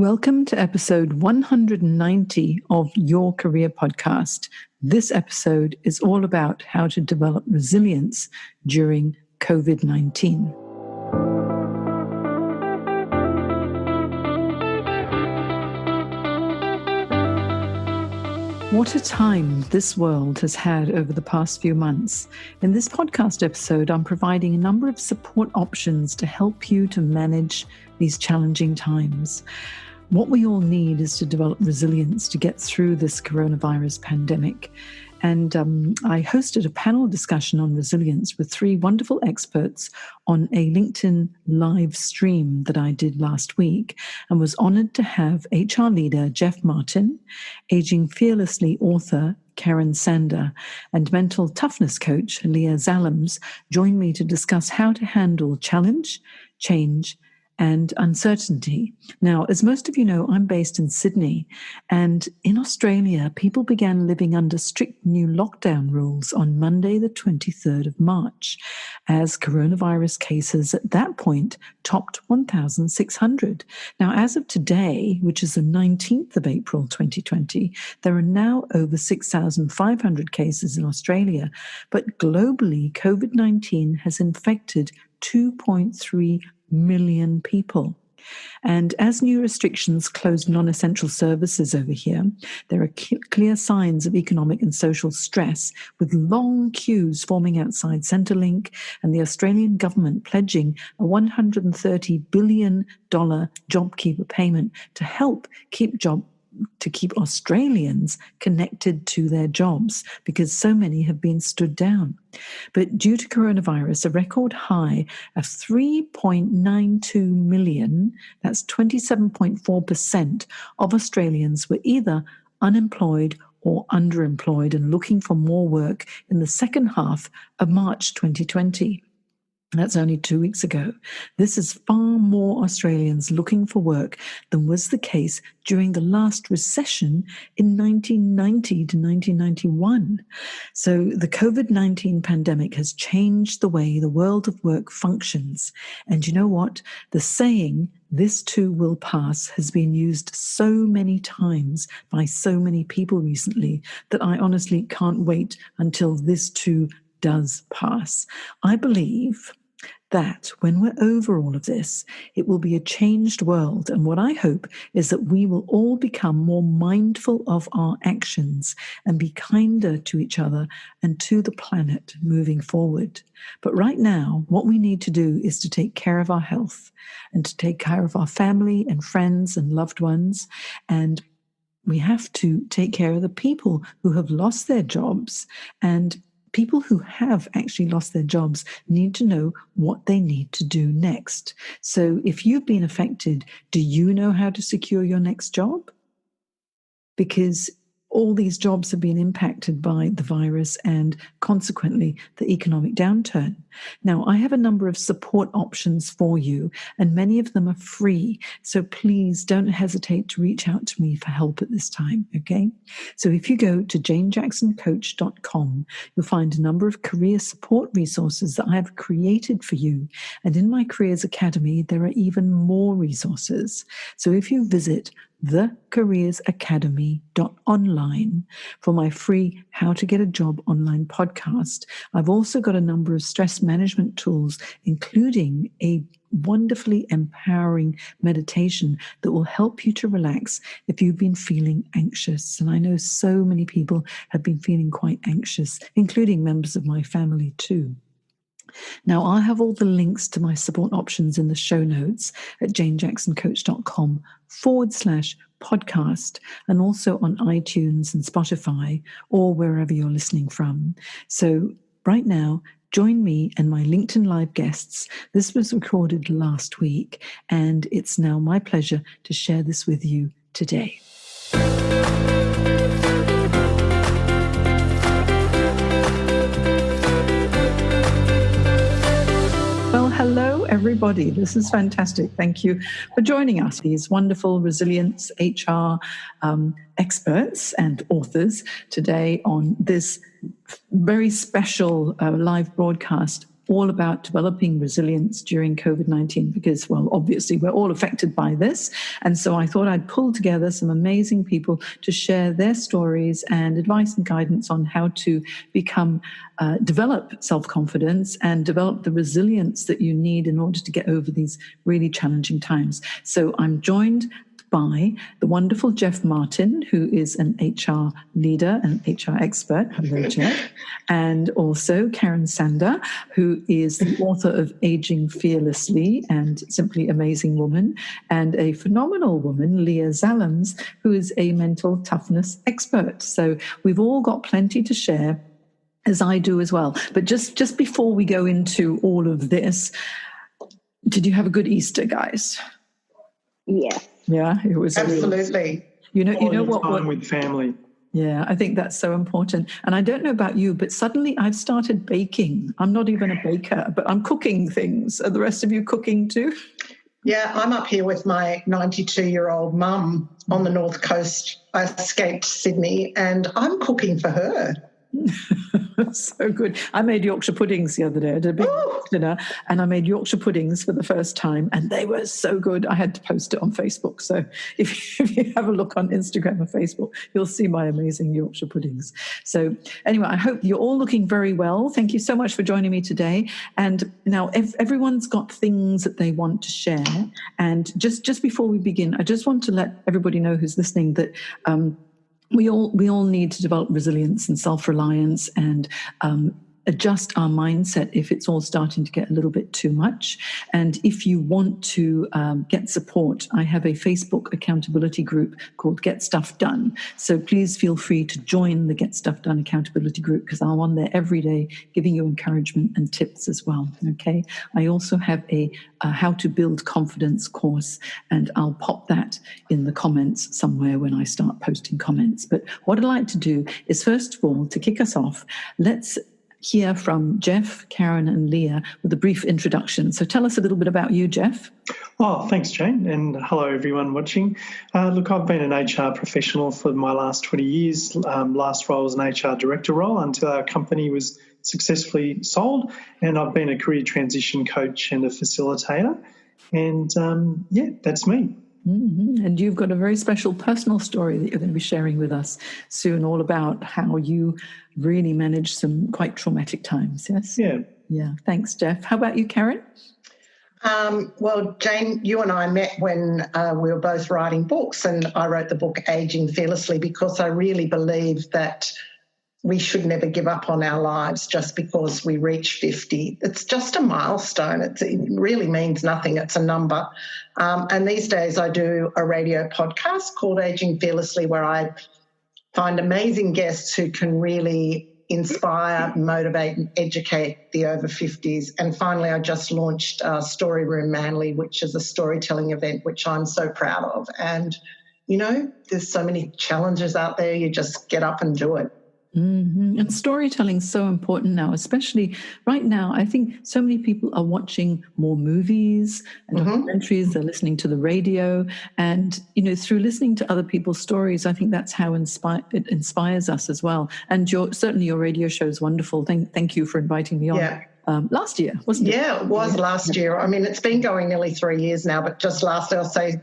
Welcome to episode 190 of Your Career Podcast. This episode is all about how to develop resilience during COVID-19. What a time this world has had over the past few months. In this podcast episode, I'm providing a number of support options to help you to manage these challenging times. What we all need is to develop resilience to get through this coronavirus pandemic. And I hosted a panel discussion on resilience with three wonderful experts on a LinkedIn live stream that I did last week, and was honored to have HR leader Jeff Martin, Aging Fearlessly author Karen Sander, and mental toughness coach Leah Zalams join me to discuss how to handle challenge, change, and uncertainty. Now, as most of you know, I'm based in Sydney, and in Australia, people began living under strict new lockdown rules on Monday, the 23rd of March, as coronavirus cases at that point topped 1,600. Now, as of today, which is the 19th of April, 2020, there are now over 6,500 cases in Australia, but globally, COVID-19 has infected 2.3 million people. And as new restrictions close non-essential services over here, there are clear signs of economic and social stress, with long queues forming outside Centrelink and the Australian government pledging a $130 billion JobKeeper Payment to help keep Australians connected to their jobs, because so many have been stood down. But due to coronavirus, a record high of 3.92 million, that's 27.4% of Australians, were either unemployed or underemployed and looking for more work in the second half of March 2020. That's only 2 weeks ago. This is far more Australians looking for work than was the case during the last recession in 1990 to 1991. So the COVID-19 pandemic has changed the way the world of work functions. And you know what? The saying, "This too will pass," has been used so many times by so many people recently that I honestly can't wait until this too does pass. I believe that when we're over all of this, it will be a changed world. And what I hope is that we will all become more mindful of our actions and be kinder to each other and to the planet moving forward. But right now, what we need to do is to take care of our health and to take care of our family and friends and loved ones. And we have to take care of the people who have lost their jobs, and people who have actually lost their jobs need to know what they need to do next. So if you've been affected, do you know how to secure your next job? Because all these jobs have been impacted by the virus and consequently the economic downturn. Now, I have a number of support options for you, and many of them are free. So please don't hesitate to reach out to me for help at this time, okay? So if you go to janejacksoncoach.com, you'll find a number of career support resources that I have created for you. And in my Careers Academy, there are even more resources. So if you visit thecareersacademy.online for my free How to Get a Job online podcast, I've also got a number of stress management tools, including a wonderfully empowering meditation that will help you to relax if you've been feeling anxious. And I know so many people have been feeling quite anxious, including members of my family too. Now, I'll have all the links to my support options in the show notes at janejacksoncoach.com/podcast, and also on iTunes and Spotify, or wherever you're listening from. So right now, join me and my LinkedIn Live guests. This was recorded last week, and it's now my pleasure to share this with you today. Hello, everybody. This is fantastic. Thank you for joining us, these wonderful resilience HR experts and authors, today on this very special live broadcast all about developing resilience during COVID-19 because, well, obviously we're all affected by this. And so I thought I'd pull together some amazing people to share their stories and advice and guidance on how to develop self-confidence and develop the resilience that you need in order to get over these really challenging times. So I'm joined by the wonderful Jeff Martin, who is an HR leader and HR expert. Hello, Jeff. And also Karen Sander, who is the author of Aging Fearlessly and Simply Amazing Woman, and a phenomenal woman, Leah Zalams, who is a mental toughness expert. So we've all got plenty to share, as I do as well. But just before we go into all of this, did you have a good Easter, guys? Yeah. Yeah, it was absolutely. You know what? Time with family. Yeah, I think that's so important. And I don't know about you, but suddenly I've started baking. I'm not even a baker, but I'm cooking things. Are the rest of you cooking too? Yeah, I'm up here with my 92-year-old mum on the North Coast. I escaped Sydney and I'm cooking for her. So good. I made Yorkshire puddings the other day. I did a big dinner and I made Yorkshire puddings for the first time and they were so good. I had to post it on Facebook. So if you have a look on Instagram or Facebook, you'll see my amazing Yorkshire puddings. So anyway, I hope you're all looking very well. Thank you so much for joining me today. And now everyone's got things that they want to share. And just before we begin, I just want to let everybody know who's listening that we all need to develop resilience and self-reliance and adjust our mindset if it's all starting to get a little bit too much. And if you want to get support, I have a Facebook accountability group called Get Stuff Done. So please feel free to join the Get Stuff Done accountability group because I'm on there every day giving you encouragement and tips as well. Okay. I also have a how to build confidence course, and I'll pop that in the comments somewhere when I start posting comments. But what I'd like to do is, first of all, to kick us off, let's hear from Jeff, Karen and Leah with a brief introduction. So tell us a little bit about you, Jeff. Oh, thanks, Jane, and hello, everyone watching. Look, I've been an HR professional for my last 20 years. Last role was an HR director role until our company was successfully sold, and I've been a career transition coach and a facilitator. And, that's me. Mm-hmm. And you've got a very special personal story that you're going to be sharing with us soon, all about how you really managed some quite traumatic times, yes? Yeah. Thanks, Jeff. How about you, Karen? Well, Jane, you and I met when we were both writing books, and I wrote the book Aging Fearlessly because I really believe that we should never give up on our lives just because we reach 50. It's just a milestone. It really means nothing. It's a number. And these days I do a radio podcast called Aging Fearlessly where I find amazing guests who can really inspire, motivate and educate the over 50s. And finally, I just launched Story Room Manly, which is a storytelling event, which I'm so proud of. And, there's so many challenges out there. You just get up and do it. Mm-hmm. And storytelling is so important now, especially right now. I think so many people are watching more movies and documentaries. They're listening to the radio, and through listening to other people's stories, I think that's how it inspires us as well. And certainly your radio show is wonderful. Thank you for inviting me on. Yeah. Last year, wasn't it? Yeah, it was last year. I mean, it's been going nearly 3 years now, but just last, I'll say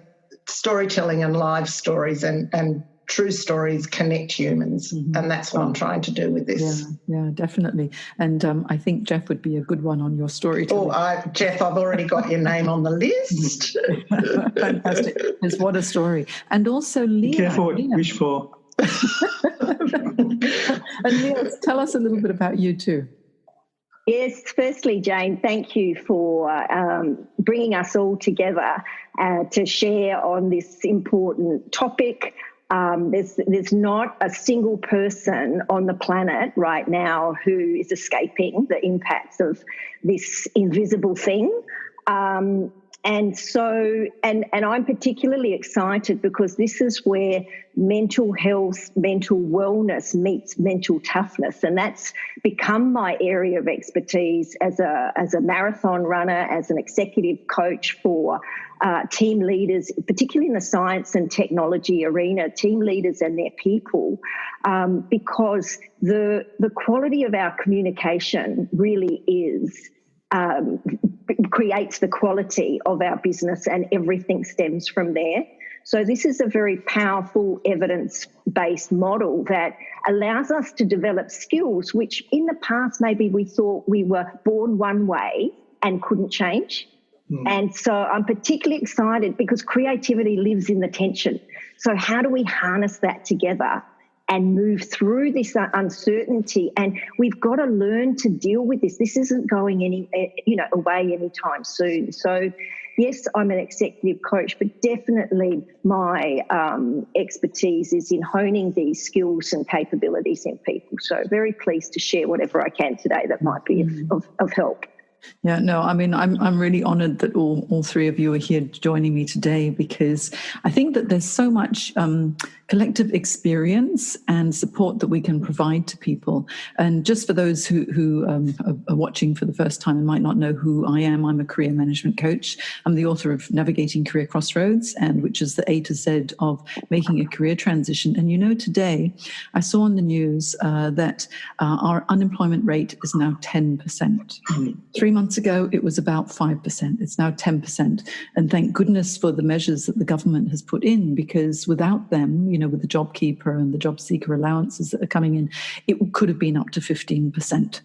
storytelling and live stories and true stories connect humans, and that's what I'm trying to do with this. Yeah, definitely. And I think Jeff would be a good one on your storytelling. Jeff, I've already got your name on the list. Fantastic. Because what a story. And also Leah. Be careful what you wish for. And Leah, tell us a little bit about you too. Yes, firstly, Jane, thank you for bringing us all together to share on this important topic. There's not a single person on the planet right now who is escaping the impacts of this invisible thing. And I'm particularly excited because this is where mental health, mental wellness meets mental toughness, and that's become my area of expertise as a marathon runner, as an executive coach for team leaders, particularly in the science and technology arena, team leaders and their people, because the quality of our communication really is creates the quality of our business, and everything stems from there. So this is a very powerful evidence-based model that allows us to develop skills which in the past maybe we thought we were born one way and couldn't change. And so I'm particularly excited because creativity lives in the tension. So how do we harness that together and move through this uncertainty? And we've got to learn to deal with this. This isn't going away anytime soon. So yes, I'm an executive coach, but definitely my expertise is in honing these skills and capabilities in people. So very pleased to share whatever I can today that might be of help. Yeah, no, I mean, I'm really honoured that all three of you are here joining me today, because I think that there's so much collective experience and support that we can provide to people. And just for those who are watching for the first time and might not know who I am, I'm a career management coach. I'm the author of Navigating Career Crossroads, and which is the A to Z of making a career transition. And today I saw on the news that our unemployment rate is now 10%. 3 months ago, it was about 5%. It's now 10%. And thank goodness for the measures that the government has put in, because without them, with the JobKeeper and the job seeker allowances that are coming in, it could have been up to 15%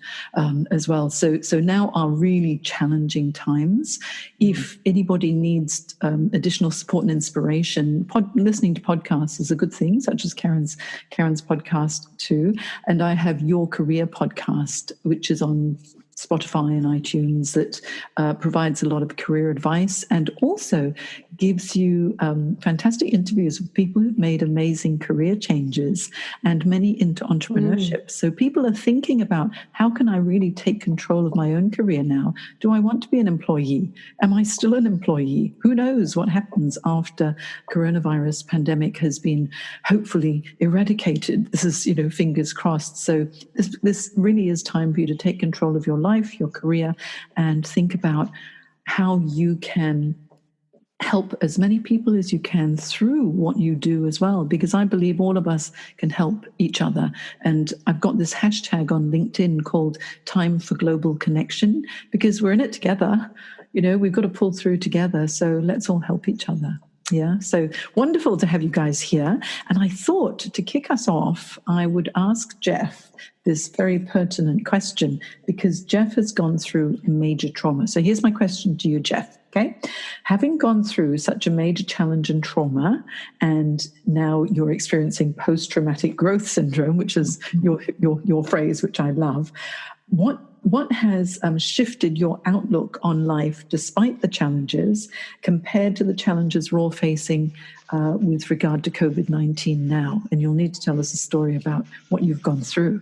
as well. So now are really challenging times. If anybody needs additional support and inspiration, listening to podcasts is a good thing, such as Karen's podcast too. And I have Your Career podcast, which is on Spotify and iTunes, that provides a lot of career advice and also gives you fantastic interviews with people who've made amazing career changes and many into entrepreneurship. So people are thinking about, how can I really take control of my own career now? Do I want to be an employee? Am I still an employee? Who knows what happens after coronavirus pandemic has been hopefully eradicated? This is, fingers crossed. So this really is time for you to take control of your life, your career, and think about how you can help as many people as you can through what you do as well, because I believe all of us can help each other. And I've got this hashtag on LinkedIn called Time for Global Connection, because we're in it together. We've got to pull through together. So let's all help each other. Yeah, so wonderful to have you guys here. And I thought to kick us off, I would ask Jeff this very pertinent question, because Jeff has gone through major trauma. So here's my question to you, Jeff. Okay, having gone through such a major challenge and trauma, and now you're experiencing post-traumatic growth syndrome, which is your phrase, which I love. What has shifted your outlook on life despite the challenges compared to the challenges we're all facing with regard to COVID-19 now? And you'll need to tell us a story about what you've gone through.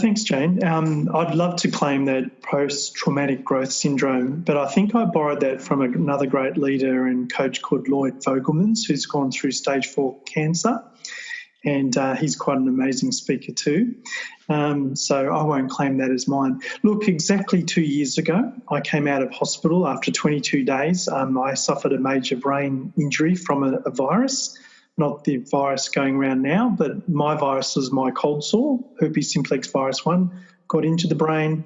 Thanks, Jane. I'd love to claim that post-traumatic growth syndrome, but I think I borrowed that from another great leader and coach called Lloyd Vogelmans, who's gone through stage 4 cancer. And he's quite an amazing speaker too. So I won't claim that as mine. Look, exactly 2 years ago, I came out of hospital after 22 days. I suffered a major brain injury from a virus, not the virus going around now, but my virus was my cold sore, herpes simplex virus 1, got into the brain,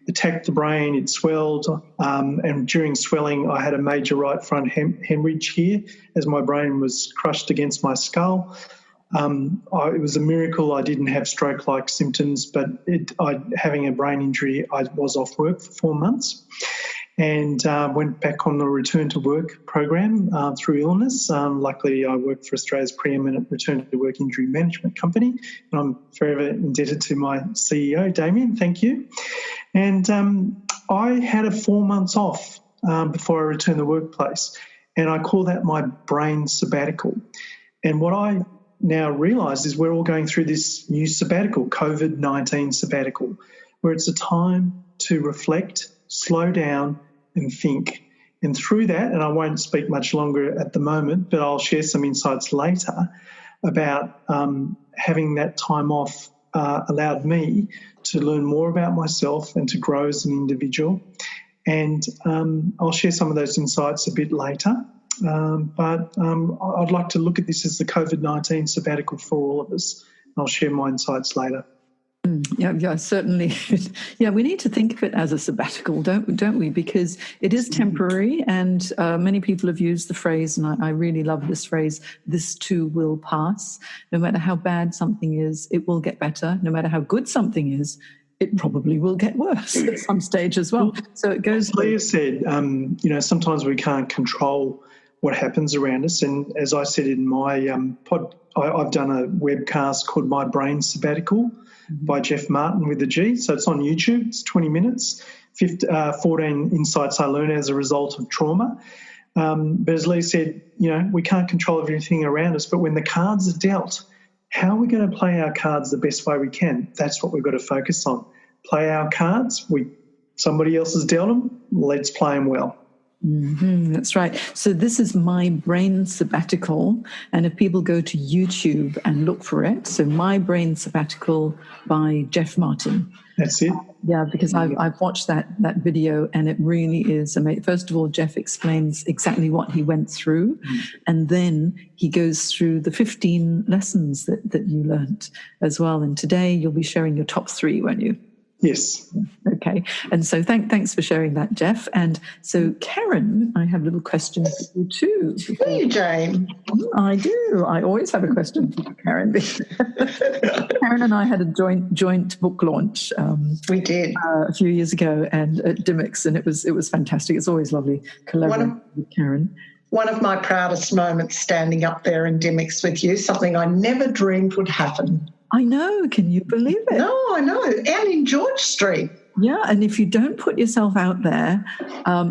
attacked the brain, it swelled, and during swelling I had a major right front hemorrhage here as my brain was crushed against my skull. It was a miracle I didn't have stroke-like symptoms, but having a brain injury, I was off work for 4 months and went back on the return to work program through illness. Luckily, I work for Australia's preeminent return to work injury management company, and I'm forever indebted to my CEO, Damien. Thank you. And I had a 4 months off before I returned to the workplace, and I call that my brain sabbatical. And what I now realise is we're all going through this new sabbatical, COVID-19 sabbatical, where it's a time to reflect, slow down and think. And through that, and I won't speak much longer at the moment, but I'll share some insights later about having that time off allowed me to learn more about myself and to grow as an individual. And I'll share some of those insights a bit later. But I'd like to look at this as the COVID-19 sabbatical for all of us. I'll share my insights later. Yeah, certainly. Yeah, we need to think of it as a sabbatical, don't we? Because it is temporary, and many people have used the phrase, and I really love this phrase, this too will pass. No matter how bad something is, it will get better. No matter how good something is, it probably will get worse at some stage as well. So it goes. As Leah said, sometimes we can't control what happens around us. And as I said in my I've done a webcast called My Brain Sabbatical by Jeff Martin with a G. So it's on YouTube. It's 20 minutes, 14 insights I learned as a result of trauma. But as Lee said, we can't control everything around us. But when the cards are dealt, how are we going to play our cards the best way we can? That's what we've got to focus on. Play our cards. Somebody else has dealt them. Let's play them well. That's right. So this is My Brain Sabbatical, and if people go to YouTube and look for it, so My Brain Sabbatical by Jeff Martin. That's it. Yeah, because I've watched that video, and it really is amazing. First of all, Jeff explains exactly what he went through, and then he goes through the 15 lessons that you learnt as well. And today you'll be sharing your top 3, won't you? Yes. Okay. And so thanks for sharing that, Jeff. And so, Karen, I have a little question for you too. Do you, Jane? I do. I always have a question for you, Karen. Karen and I had a joint book launch. We did a few years ago, and at Dimmicks, and it was fantastic. It's always lovely collaborating with Karen. One of my proudest moments standing up there in Dimmicks with you, something I never dreamed would happen. I know. Can you believe it? No, I know. And in George Street. Yeah, and if you don't put yourself out there,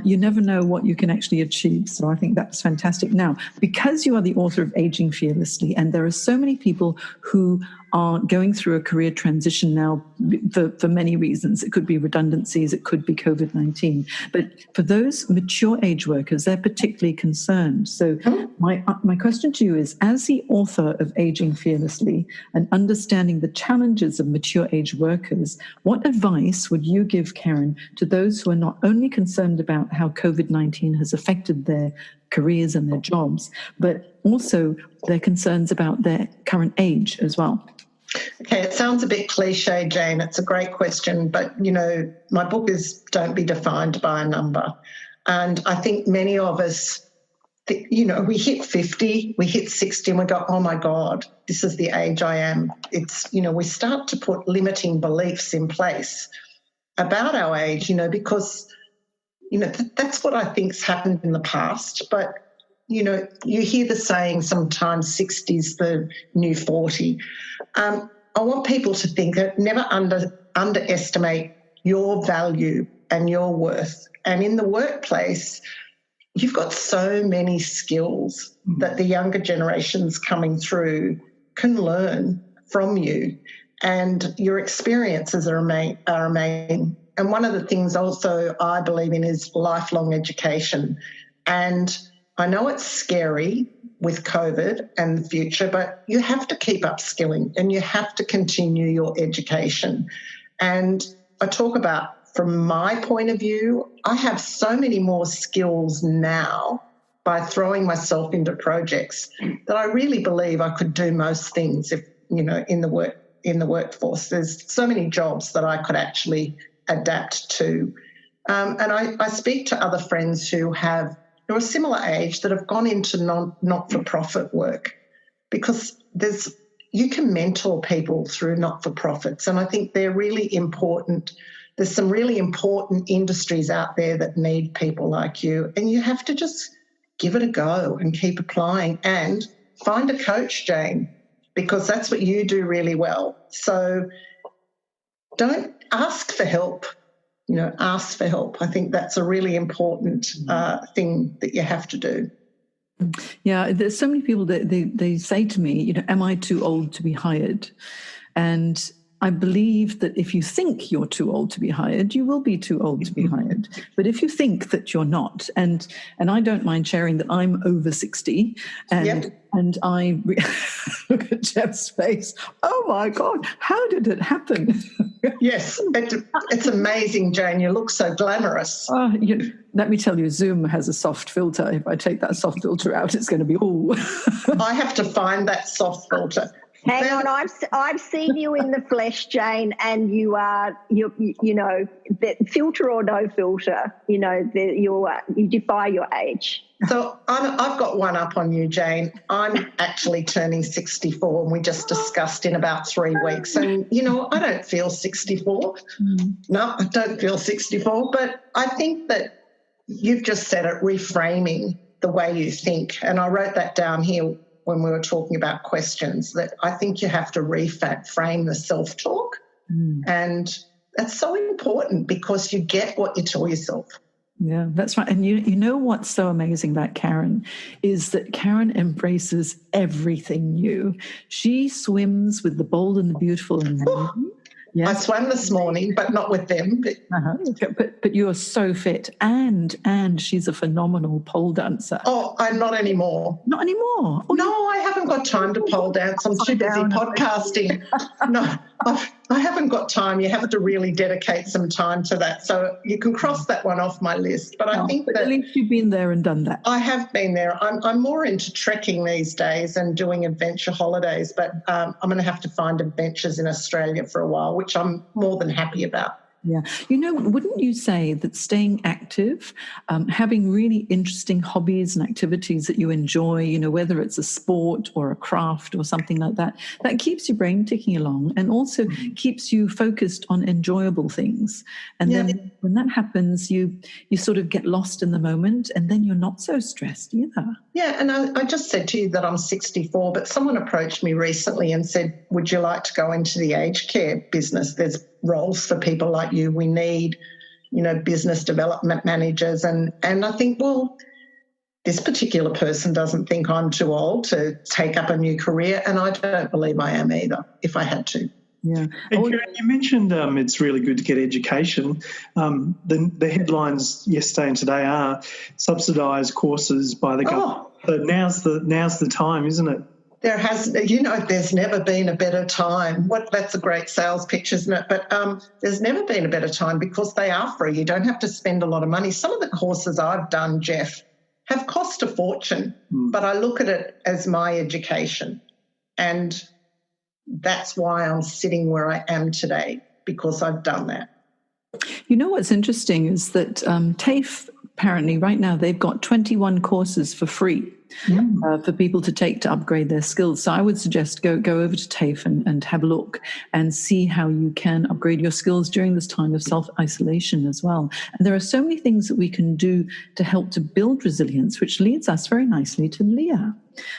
you never know what you can actually achieve. So I think that's fantastic. Now, because you are the author of Aging Fearlessly, and there are so many people who are going through a career transition now for many reasons. It could be redundancies, it could be COVID-19. But for those mature age workers, they're particularly concerned. So my question to you is, as the author of Aging Fearlessly and understanding the challenges of mature age workers, what advice would you give, Karen, to those who are not only concerned about how COVID-19 has affected their careers and their jobs, but also their concerns about their current age as well? Okay, it sounds a bit cliche, Jane. It's a great question, but, my book is Don't Be Defined by a Number. And I think many of us, we hit 50, we hit 60 and we go, oh, my God, this is the age I am. It's, we start to put limiting beliefs in place about our age, because, that's what I think's happened in the past. But, you hear the saying sometimes 60's the new 40. I want people to think that never underestimate your value and your worth. And in the workplace, you've got so many skills that the younger generations coming through can learn from you, and your experiences are amazing. And one of the things also I believe in is lifelong education. And I know it's scary with COVID and the future, but you have to keep upskilling and you have to continue your education. And I talk about, from my point of view, I have so many more skills now by throwing myself into projects that I really believe I could do most things if, in the workforce. There's so many jobs that I could actually adapt to. And I speak to other friends who are a similar age that have gone into not-for-profit work, because you can mentor people through not-for-profits, and I think they're really important. There's some really important industries out there that need people like you, and you have to just give it a go and keep applying and find a coach, Jane, because that's what you do really well. So don't ask for help. Ask for help. I think that's a really important thing that you have to do. Yeah, there's so many people that they say to me, am I too old to be hired? And I believe that if you think you're too old to be hired, you will be too old to be hired. But if you think that you're not, and I don't mind sharing that I'm over 60, and I look at Jeff's face, oh my God, how did it happen? Yes, it's amazing, Jane. You look so glamorous. Let me tell you, Zoom has a soft filter. If I take that soft filter out, it's going to be, ooh. I have to find that soft filter. Hang on, I've seen you in the flesh, Jane, and you know, filter or no filter, you know, you defy your age. So I've got one up on you, Jane. I'm actually turning 64, and we just discussed in about 3 weeks. And, you know, I don't feel 64. No, I don't feel 64. But I think that you've just said it, reframing the way you think. And I wrote that down here when we were talking about questions, that I think you have to reframe the self-talk. And that's so important because you get what you tell yourself. Yeah, that's right. And you know what's so amazing about Karen is that Karen embraces everything new. She swims with the bold and the beautiful and the new. Yes. I swam this morning, but not with them. But you're so fit, and she's a phenomenal pole dancer. Oh, I'm not anymore. Not anymore? Oh, no, I haven't got time to pole dance. I'm too busy podcasting. No, I haven't got time. You have to really dedicate some time to that. So you can cross that one off my list. But I think that at least you've been there and done that. I have been there. I'm more into trekking these days and doing adventure holidays, but I'm going to have to find adventures in Australia for a while, which I'm more than happy about. Yeah. You know, wouldn't you say that staying active, having really interesting hobbies and activities that you enjoy, you know, whether it's a sport or a craft or something like that, that keeps your brain ticking along and also keeps you focused on enjoyable things. And then when that happens, you sort of get lost in the moment and then you're not so stressed either. Yeah, and I just said to you that I'm 64, but someone approached me recently and said, would you like to go into the aged care business? There's roles for people like you. We need, you know, business development managers. And I think, well, this particular person doesn't think I'm too old to take up a new career, and I don't believe I am either, if I had to. Yeah. And Karen, you mentioned it's really good to get education. The headlines yesterday and today are subsidised courses by the government. So now's the time, isn't it? There's never been a better time. That's a great sales pitch, isn't it? But there's never been a better time because they are free. You don't have to spend a lot of money. Some of the courses I've done, Jeff, have cost a fortune, but I look at it as my education. And that's why I'm sitting where I am today, because I've done that. You know what's interesting is that TAFE, apparently right now, they've got 21 courses for free for people to take to upgrade their skills. So I would suggest go over to TAFE and have a look and see how you can upgrade your skills during this time of self-isolation as well. And there are so many things that we can do to help to build resilience, which leads us very nicely to Leah.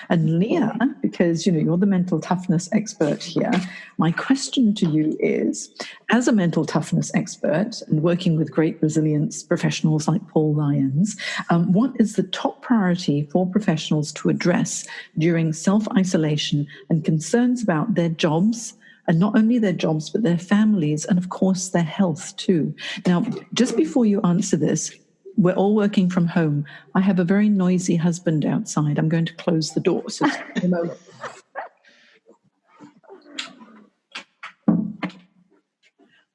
And Leah, because, you know, you're the mental toughness expert here, my question to you is, as a mental toughness expert and working with great resilience professionals like Paul Lyons, what is the top priority for professionals to address during self-isolation and concerns about their jobs, and not only their jobs, but their families and, of course, their health too? Now, just before you answer this, we're all working from home. I have a very noisy husband outside. I'm going to close the door. So a moment.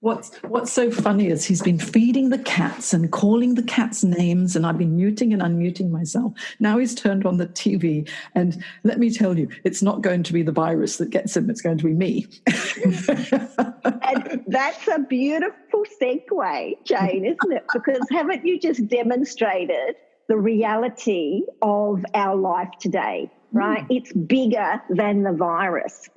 What's so funny is he's been feeding the cats and calling the cats names, and I've been muting and unmuting myself. Now he's turned on the TV, and let me tell you, it's not going to be the virus that gets him. It's going to be me. And that's a beautiful segue, Jane, isn't it? Because haven't you just demonstrated the reality of our life today, right? It's bigger than the virus.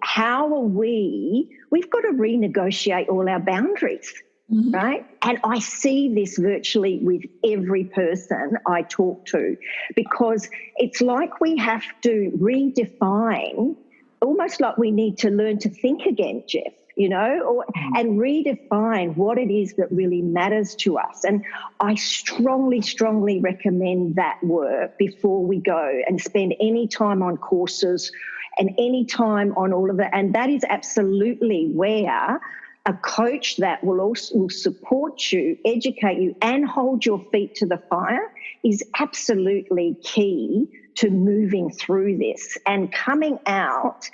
How are we've got to renegotiate all our boundaries, right? And I see this virtually with every person I talk to, because it's like we have to redefine, almost like we need to learn to think again, Jeff, you know, and redefine what it is that really matters to us. And I strongly, strongly recommend that work before we go and spend any time on courses and any time on all of that. And that is absolutely where a coach that will support you, educate you, and hold your feet to the fire is absolutely key to moving through this and coming out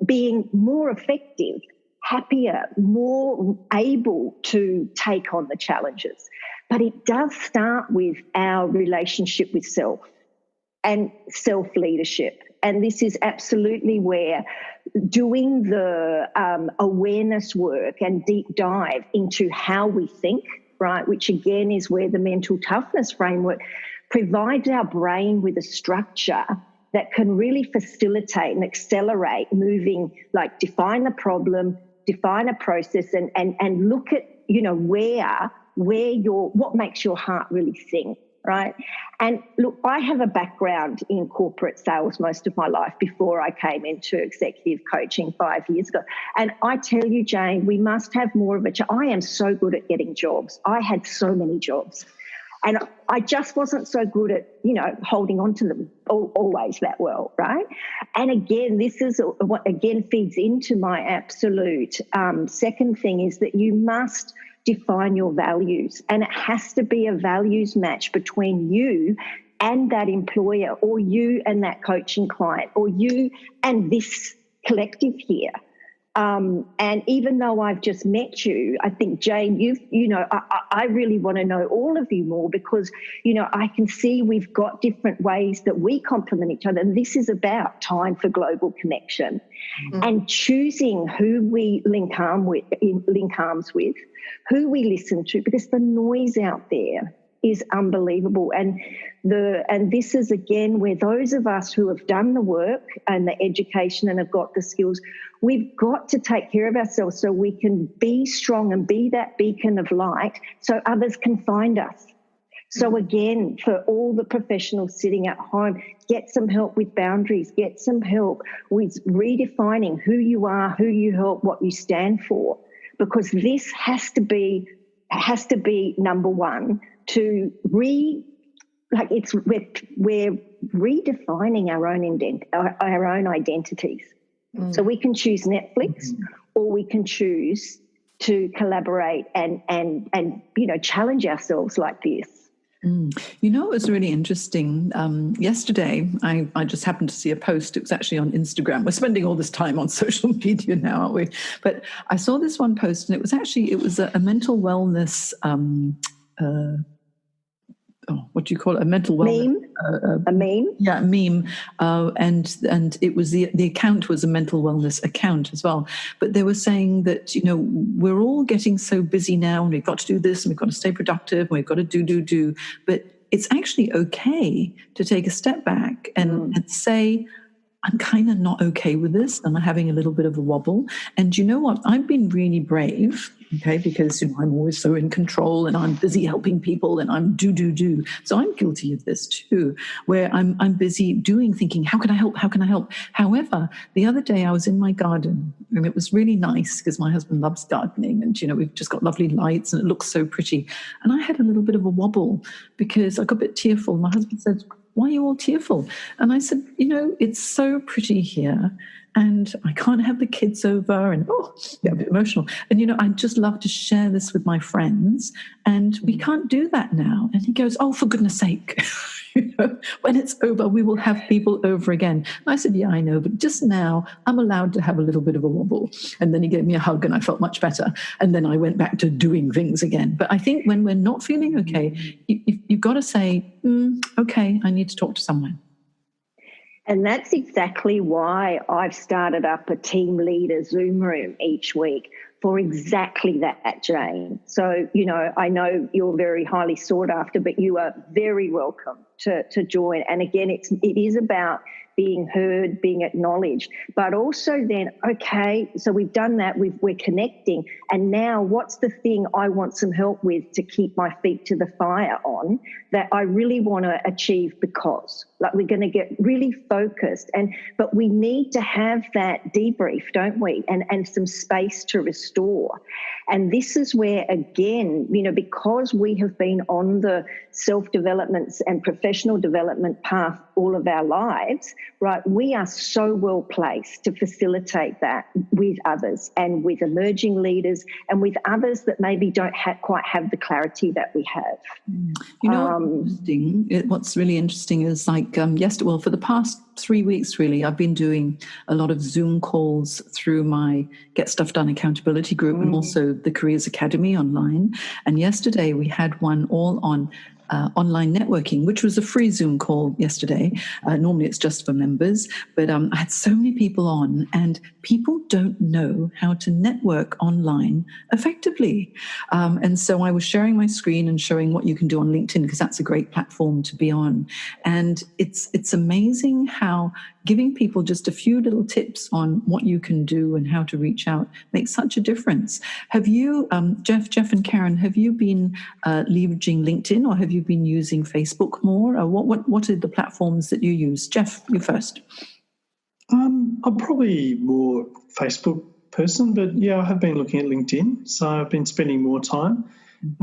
being more effective, happier, more able to take on the challenges. But it does start with our relationship with self and self-leadership. And this is absolutely where doing the awareness work and deep dive into how we think, right, which again is where the mental toughness framework provides our brain with a structure that can really facilitate and accelerate moving, like define the problem, define a process, and look at, what makes your heart really sing, right? And look, I have a background in corporate sales most of my life before I came into executive coaching 5 years ago. And I tell you, Jane, we must have more of I am so good at getting jobs. I had so many jobs. And I just wasn't so good at, holding on to them always that well, right? And again, this is what again feeds into my absolute second thing is that you must define your values, and it has to be a values match between you and that employer, or you and that coaching client, or you and this collective here. And even though I've just met you, I think, Jane, I really want to know all of you more because, I can see we've got different ways that we complement each other. And this is about time for global connection and choosing who we link arms with, who we listen to, because the noise out there is unbelievable. And this is, again, where those of us who have done the work and the education and have got the skills, we've got to take care of ourselves so we can be strong and be that beacon of light so others can find us. So again, for all the professionals sitting at home, get some help with boundaries, get some help with redefining who you are, who you help, what you stand for, because this has to be number one. We're redefining our own identities. So we can choose Netflix, or we can choose to collaborate and challenge ourselves like this. It was really interesting. Yesterday, I just happened to see a post. It was actually on Instagram. We're spending all this time on social media now, aren't we? But I saw this one post, and it was a mental wellness. What do you call it? A mental wellness meme? A meme? Yeah, a meme. And it was the account was a mental wellness account as well. But they were saying that, we're all getting so busy now, and we've got to do this, and we've got to stay productive, and we've got to do. But it's actually okay to take a step back and say, I'm kind of not okay with this, and I'm having a little bit of a wobble. And you know what? I've been really brave, okay, because I'm always so in control, and I'm busy helping people, and I'm do. So I'm guilty of this too, where I'm busy thinking, how can I help? How can I help? However, the other day I was in my garden, and it was really nice because my husband loves gardening, and we've just got lovely lights, and it looks so pretty. And I had a little bit of a wobble because I got a bit tearful. My husband said, why are you all tearful? And I said, it's so pretty here, and I can't have the kids over, and get a bit emotional. And, I'd just love to share this with my friends, and we can't do that now. And he goes, for goodness sake, when it's over, we will have people over again. And I said, yeah, I know, but just now I'm allowed to have a little bit of a wobble. And then he gave me a hug, and I felt much better. And then I went back to doing things again. But I think when we're not feeling okay, you've got to say, okay, I need to talk to someone. And that's exactly why I've started up a team leader Zoom room each week for exactly that, Jane. So, I know you're very highly sought after, but you are very welcome to join. And again, it is about being heard, being acknowledged, but also then, okay, so we've done that, we're connecting, and now what's the thing I want some help with to keep my feet to the fire on that I really want to achieve, because we're going to get really focused, but we need to have that debrief, don't we, and some space to restore. And this is where, again, because we have been on the self-development and professional development path all of our lives, right, we are so well placed to facilitate that with others and with emerging leaders and with others that maybe don't quite have the clarity that we have. What's really interesting is for the past 3 weeks, really, I've been doing a lot of Zoom calls through my Get Stuff Done accountability group and also the Careers Academy online. And yesterday we had one all on online networking, which was a free Zoom call yesterday. Normally it's just for members, but I had so many people on, and people don't know how to network online effectively. And so I was sharing my screen and showing what you can do on LinkedIn, because that's a great platform to be on. And it's amazing how giving people just a few little tips on what you can do and how to reach out makes such a difference. Have you, Jeff and Karen, have you been leveraging LinkedIn, or have you been using Facebook more? Or what are the platforms that you use? Jeff, you first. I'm probably more Facebook person, but yeah, I have been looking at LinkedIn, so I've been spending more time,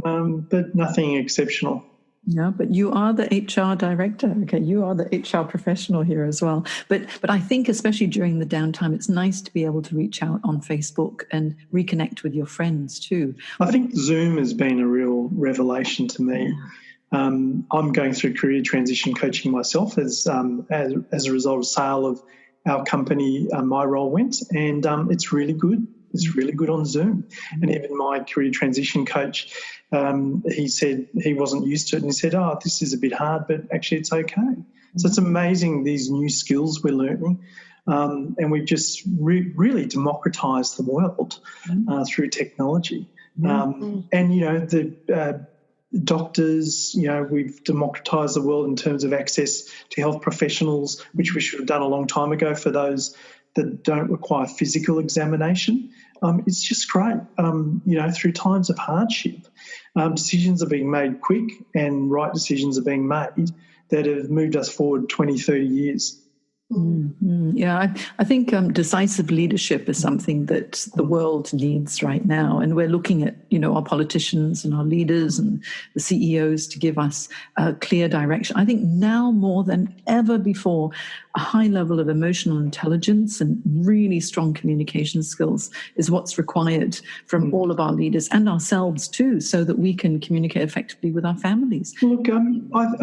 but nothing exceptional. Yeah, but you are the HR director. Okay, you are the HR professional here as well. But I think especially during the downtime, it's nice to be able to reach out on Facebook and reconnect with your friends too. I think Zoom has been a real revelation to me. I'm going through career transition coaching myself as a result of sale of our company. My role went, and it's really good. It's really good on Zoom. And even my career transition coach, he said he wasn't used to it, and he said, "Oh, this is a bit hard, but actually it's okay." So it's amazing, these new skills we're learning, and we've just really democratised the world through technology. And, the doctors, we've democratised the world in terms of access to health professionals, which we should have done a long time ago for those that don't require physical examination. It's just great. Through times of hardship, decisions are being made quick, and right decisions are being made that have moved us forward 20, 30 years. Yeah, I think decisive leadership is something that the world needs right now, and we're looking at our politicians and our leaders and the CEOs to give us a clear direction. I think now more than ever before, a high level of emotional intelligence and really strong communication skills is what's required from all of our leaders and ourselves too, so that we can communicate effectively with our families. Look,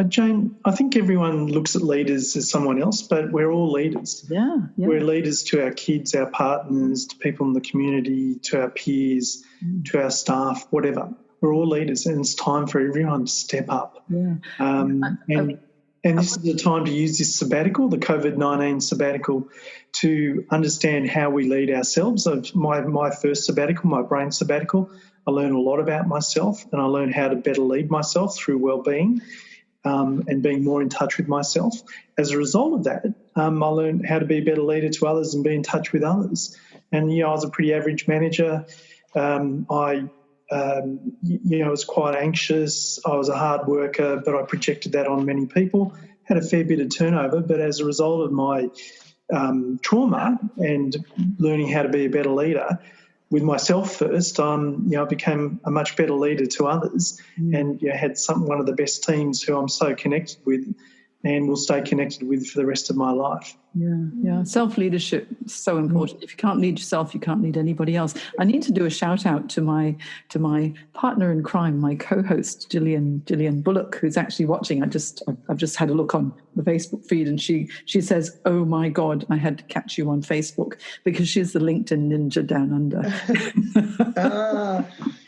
Jane, I think everyone looks at leaders as someone else, but we're all leaders. Yeah. We're leaders to our kids, our partners, to people in the community, to our peers, to our staff, whatever. We're all leaders, and it's time for everyone to step up. Yeah. And this is the time to use this sabbatical, the COVID-19 sabbatical, to understand how we lead ourselves. My first sabbatical, my brain sabbatical, I learned a lot about myself, and I learned how to better lead myself through well-being and being more in touch with myself. As a result of that, I learned how to be a better leader to others and be in touch with others. And, I was a pretty average manager. I was quite anxious. I was a hard worker, but I projected that on many people. Had a fair bit of turnover, but as a result of my trauma and learning how to be a better leader with myself first, I became a much better leader to others, and had one of the best teams who I'm so connected with and will stay connected with for the rest of my life. Yeah. Self-leadership is so important. If you can't lead yourself, you can't lead anybody else. I need to do a shout out to my partner in crime, my co-host Gillian Bullock, who's actually watching. I've just had a look on the Facebook feed, and she says, "Oh my God, I had to catch you on Facebook," because she's the LinkedIn ninja down under.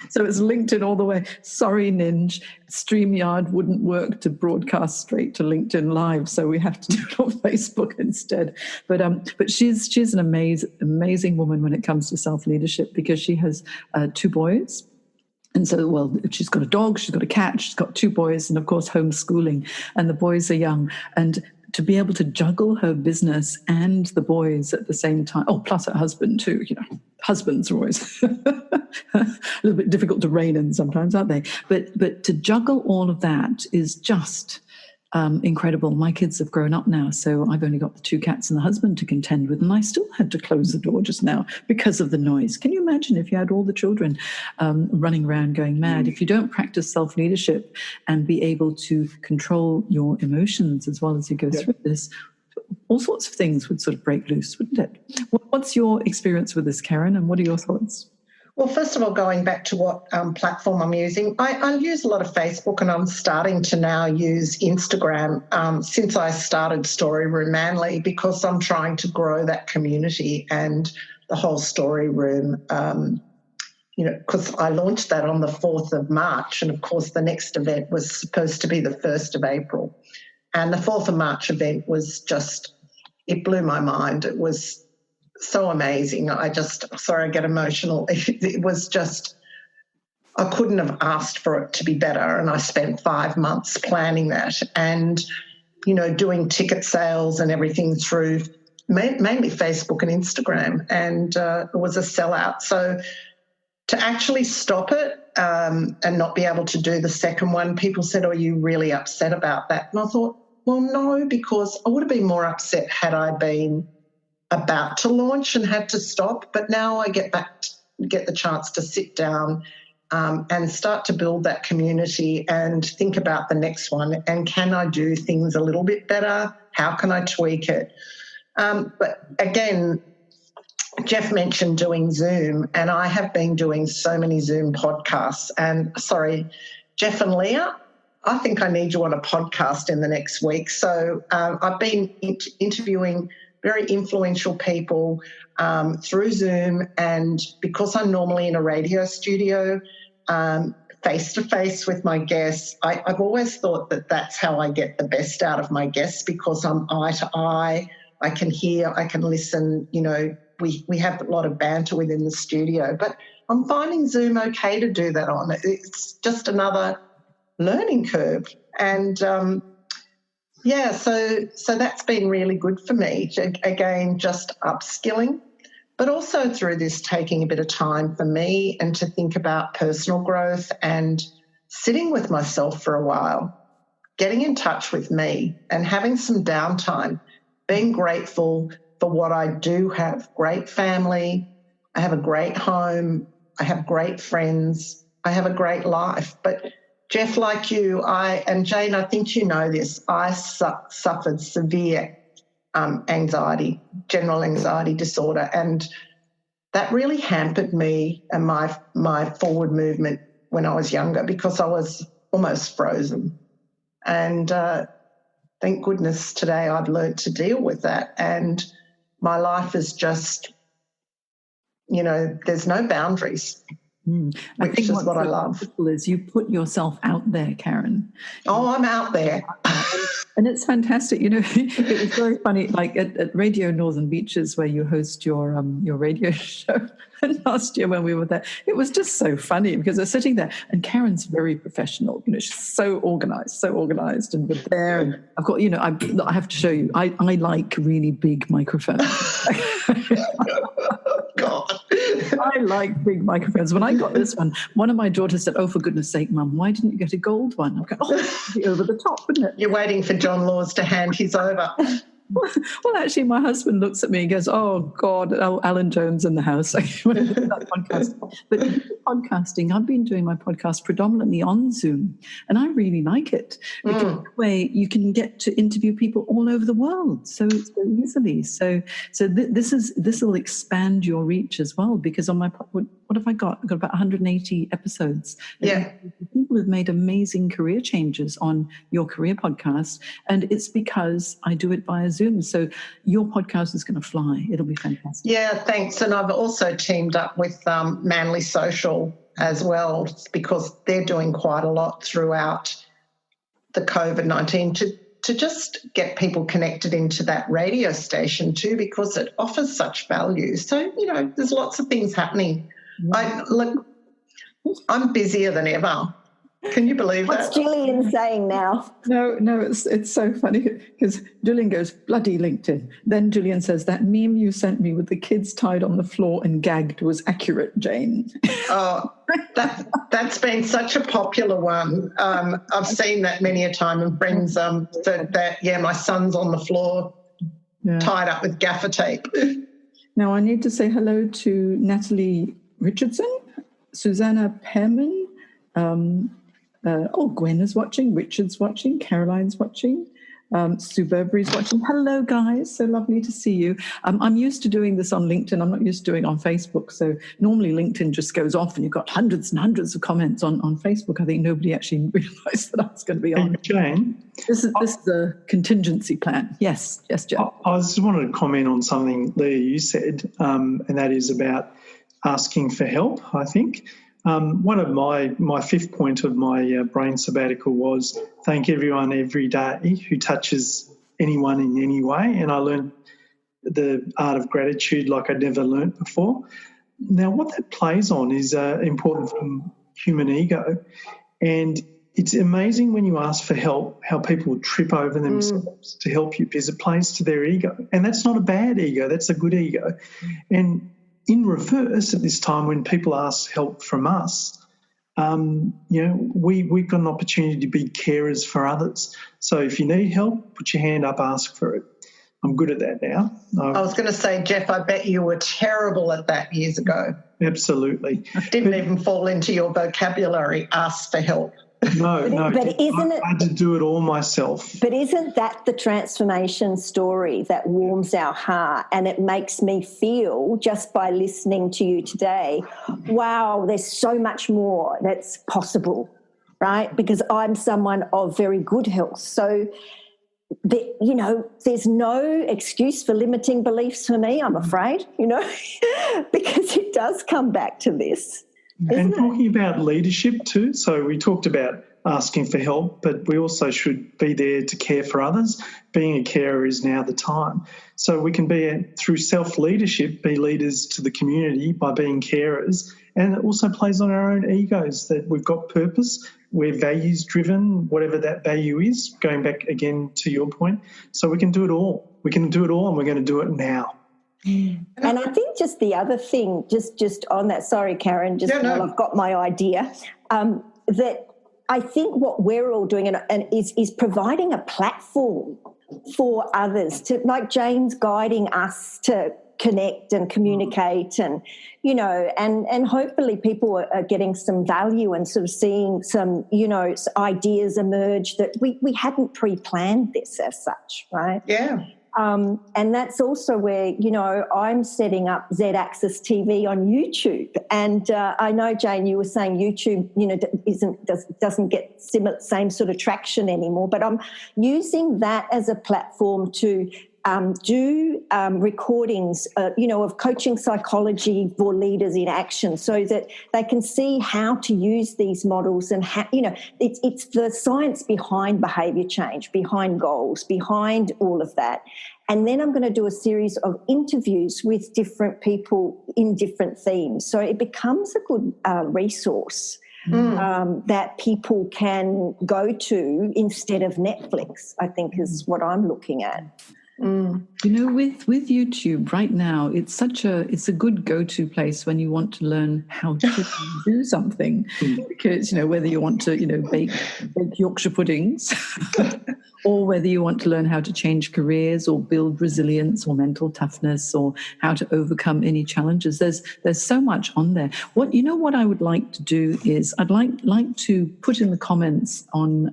So it's LinkedIn all the way. Sorry, Ninj. StreamYard wouldn't work to broadcast straight to LinkedIn Live, so we have to do it on Facebook instead. But she's an amazing woman when it comes to self-leadership, because she has 2 boys. And so, she's got a dog, she's got a cat, she's got 2 boys, and of course homeschooling, and the boys are young. And to be able to juggle her business and the boys at the same time, plus her husband too, husbands are always a little bit difficult to rein in sometimes, aren't they? But to juggle all of that is just incredible. My kids have grown up now, so I've only got the 2 cats and the husband to contend with, and I still had to close the door just now because of the noise. Can you imagine if you had all the children running around going mad? If you don't practice self-leadership and be able to control your emotions as well as you go through this, all sorts of things would sort of break loose, wouldn't it? What's your experience with this, Karen, and what are your thoughts? Well, first of all, going back to what platform I'm using, I use a lot of Facebook, and I'm starting to now use Instagram since I started Story Room Manly, because I'm trying to grow that community and the whole Story Room because I launched that on the 4th of March, and of course the next event was supposed to be the 1st of April. And the 4th of March event was it blew my mind. It was so amazing. I get emotional. It was I couldn't have asked for it to be better. And I spent 5 months planning that and, doing ticket sales and everything through mainly Facebook and Instagram. And it was a sellout. So to actually stop it and not be able to do the second one, people said, "Are you really upset about that?" And I thought, well, no, because I would have been more upset had I been about to launch and had to stop. But now I get the chance to sit down and start to build that community and think about the next one. And can I do things a little bit better? How can I tweak it? But again, Jeff mentioned doing Zoom, and I have been doing so many Zoom podcasts. And sorry, Jeff and Leah, I think I need you on a podcast in the next week. So I've been interviewing very influential people through Zoom, and because I'm normally in a radio studio, face-to-face with my guests, I've always thought that that's how I get the best out of my guests, because I'm eye to eye. I can hear, I can listen, we have a lot of banter within the studio, but I'm finding Zoom okay to do that on. It's just another learning curve. And, so that's been really good for me. Again, just upskilling, but also through this taking a bit of time for me and to think about personal growth and sitting with myself for a while, getting in touch with me and having some downtime, being grateful for what I do have. Great family, I have a great home, I have great friends, I have a great life. But Jeff, like you, and Jane, I think you know this, I suffered severe anxiety, general anxiety disorder, and that really hampered me and my forward movement when I was younger, because I was almost frozen. And thank goodness today I've learned to deal with that, and my life is just, there's no boundaries, I think what I love. Is you put yourself out there, Karen. Oh, I'm out there. And it's fantastic. It was very funny, like at Radio Northern Beaches, where you host your radio show. And last year when we were there, it was just so funny because they're sitting there, and Karen's very professional. She's so organised, and we're there. And I've got, I have to show you. I like really big microphones. God. I like big microphones. When I got this one of my daughters said, "Oh, for goodness sake, Mum, why didn't you get a gold one?" I'm going, "Oh, it'd be over the top, wouldn't it?" You're waiting for John Laws to hand his over. Well, actually, my husband looks at me and goes, "Oh, God, Alan Jones in the house." That podcast. But podcasting, I've been doing my podcast predominantly on Zoom, and I really like it because that way you can get to interview people all over the world so easily. So this will expand your reach as well, because on my what have I got? I've got about 180 episodes. Yeah. People have made amazing career changes on your career podcast, and it's because I do it via Zoom. So your podcast is going to fly. It'll be fantastic. Yeah, thanks. And I've also teamed up with Manly Social as well, because they're doing quite a lot throughout the COVID-19 to just get people connected into that radio station too, because it offers such value. So, there's lots of things happening. I'm busier than ever. Can you believe that? What's Gillian saying now? No, it's so funny because Gillian goes, "Bloody LinkedIn." Then Gillian says, "That meme you sent me with the kids tied on the floor and gagged was accurate, Jane." Oh, that's been such a popular one. I've seen that many a time, and friends my son's on the floor tied up with gaffer tape. Now I need to say hello to Natalie Richardson, Susanna Pearman, Gwen is watching, Richard's watching, Caroline's watching, Sue Burberry's watching. Hello, guys. So lovely to see you. I'm used to doing this on LinkedIn. I'm not used to doing it on Facebook. So normally LinkedIn just goes off and you've got hundreds and hundreds of comments on Facebook. I think nobody actually realised that I was going to be on. Hey, Jane? This is a contingency plan. Yes, Jeff. I just wanted to comment on something, Leah, you said, and that is about asking for help, I think. One of my fifth point of my brain sabbatical was thank everyone every day who touches anyone in any way, and I learned the art of gratitude like I'd never learnt before. Now, what that plays on is important from human ego, and it's amazing when you ask for help how people trip over themselves to help you because it plays to their ego. And that's not a bad ego, that's a good ego. And in reverse, at this time when people ask help from us, we've got an opportunity to be carers for others. So if you need help, put your hand up, ask for it. I'm good at that now. I was going to say, Jeff, I bet you were terrible at that years ago. Absolutely. Didn't even fall into your vocabulary, ask for help. No, but isn't it? I had to do it all myself. But isn't that the transformation story that warms our heart? And it makes me feel, just by listening to you today, wow, there's so much more that's possible, right? Because I'm someone of very good health. So, there's no excuse for limiting beliefs for me, I'm afraid, because it does come back to this. And talking about leadership too, so we talked about asking for help, but we also should be there to care for others. Being a carer is now the time. So we can be, through self-leadership, be leaders to the community by being carers, and it also plays on our own egos that we've got purpose, we're values-driven, whatever that value is, going back again to your point. So we can do it all. We can do it all, and we're going to do it now. And I think just the other thing, just on that, sorry, Karen, while I've got my idea, that I think what we're all doing is providing a platform for others to, like Jane's guiding us to connect and communicate and hopefully people are getting some value and sort of seeing some, ideas emerge that we hadn't pre-planned this as such, right? Yeah. And that's also where, I'm setting up Z-Axis TV on YouTube. And I know, Jane, you were saying YouTube, doesn't get same sort of traction anymore. But I'm using that as a platform to do recordings, of coaching psychology for leaders in action, so that they can see how to use these models and how, it's the science behind behaviour change, behind goals, behind all of that. And then I'm going to do a series of interviews with different people in different themes. So it becomes a good resource that people can go to instead of Netflix, I think is what I'm looking at. With YouTube right now, it's a good go-to place when you want to learn how to do something, because whether you want to bake Yorkshire puddings or whether you want to learn how to change careers or build resilience or mental toughness or how to overcome any challenges, there's so much on there. What I would like to do is I'd like to put in the comments on